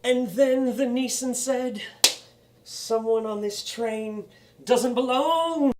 And then the Neeson said, "Someone on this train doesn't belong."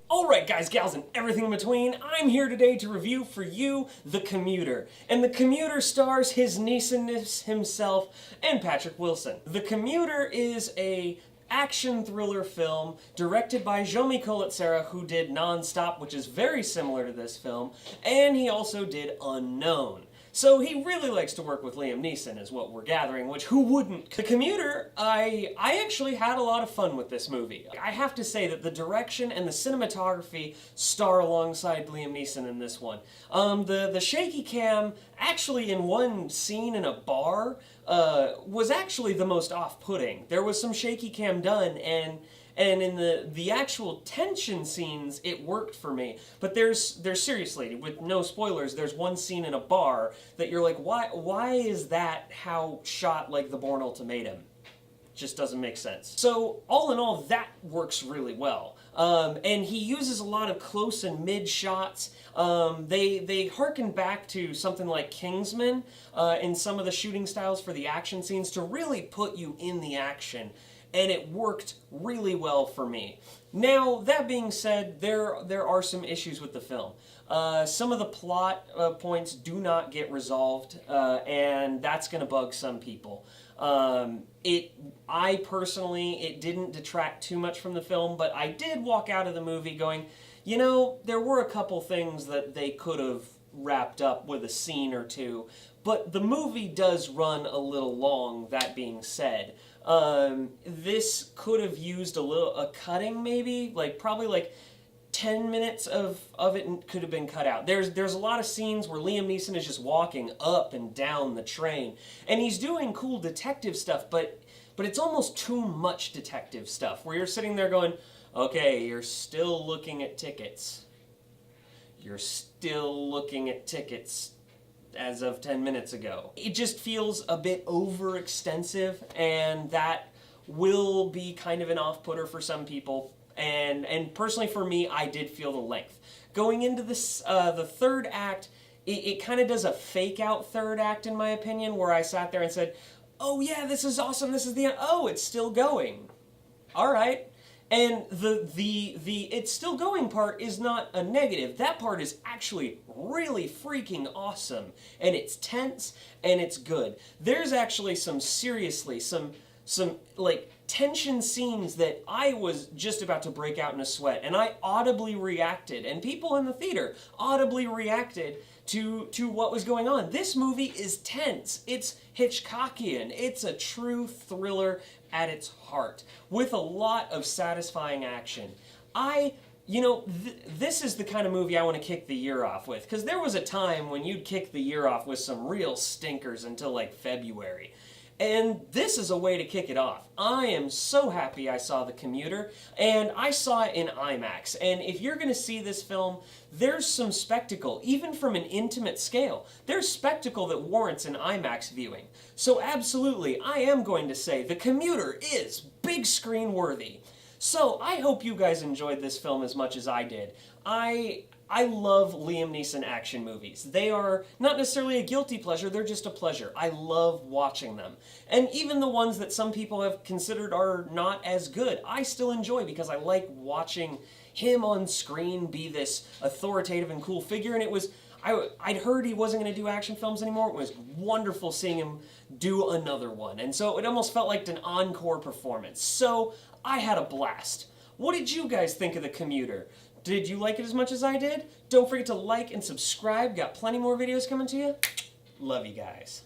Alright guys, gals, and everything in between, I'm here today to review for you The Commuter. And The Commuter stars his Neesonness himself and Patrick Wilson. The Commuter is a action thriller film directed by Collet-Serra, who did Non-Stop, which is very similar to this film, and he also did Unknown. So he really likes to work with Liam Neeson, is what we're gathering, which who wouldn't? The Commuter, I actually had a lot of fun with this movie. I have to say that the direction and the cinematography star alongside Liam Neeson in this one. The shaky cam, actually in one scene in a bar, was actually the most off-putting. There was some shaky cam done, and in the actual tension scenes, it worked for me. But there's seriously, with no spoilers, there's one scene in a bar that you're like, why is that how shot like The Bourne Ultimatum? Just doesn't make sense. So all in all, that works really well. And he uses a lot of close and mid shots. They harken back to something like Kingsman in some of the shooting styles for the action scenes to really put you in the action. And it worked really well for me. Now, that being said, there are some issues with the film. Some of the plot points do not get resolved, and that's going to bug some people. I personally, it didn't detract too much from the film, but I did walk out of the movie going, you know, there were a couple things that they could have wrapped up with a scene or two, but the movie does run a little long, that being said. This could have used a cutting maybe, probably like 10 minutes of it could have been cut out. There's a lot of scenes where Liam Neeson is just walking up and down the train, and he's doing cool detective stuff, but it's almost too much detective stuff, where you're sitting there going, okay, you're still looking at tickets. You're still looking at tickets as of 10 minutes ago. It just feels a bit overextensive, and that will be kind of an off-putter for some people. And personally for me, I did feel the length. Going into this, the third act, it kind of does a fake-out third act, in my opinion, where I sat there and said, oh yeah, this is awesome, this is the end. Oh, it's still going. All right. And the it's still going part is not a negative. That part is actually really freaking awesome. And it's tense and it's good. There's actually some like tension scenes that I was just about to break out in a sweat, and I audibly reacted, and people in the theater audibly reacted to what was going on. This movie is tense. It's Hitchcockian. It's a true thriller at its heart, with a lot of satisfying action. This is the kind of movie I want to kick the year off with, because there was a time when you'd kick the year off with some real stinkers until like February. And this is a way to kick it off. I am so happy I saw The Commuter, and I saw it in IMAX. And if you're going to see this film, there's some spectacle, even from an intimate scale. There's spectacle that warrants an IMAX viewing. So absolutely, I am going to say The Commuter is big screen worthy. So I hope you guys enjoyed this film as much as I did. I love Liam Neeson action movies. They are not necessarily a guilty pleasure, they're just a pleasure. I love watching them. And even the ones that some people have considered are not as good, I still enjoy because I like watching him on screen be this authoritative and cool figure. And I'd heard he wasn't going to do action films anymore. It was wonderful seeing him do another one. And so it almost felt like an encore performance. So I had a blast. What did you guys think of The Commuter? Did you like it as much as I did? Don't forget to like and subscribe. Got plenty more videos coming to you. Love you guys.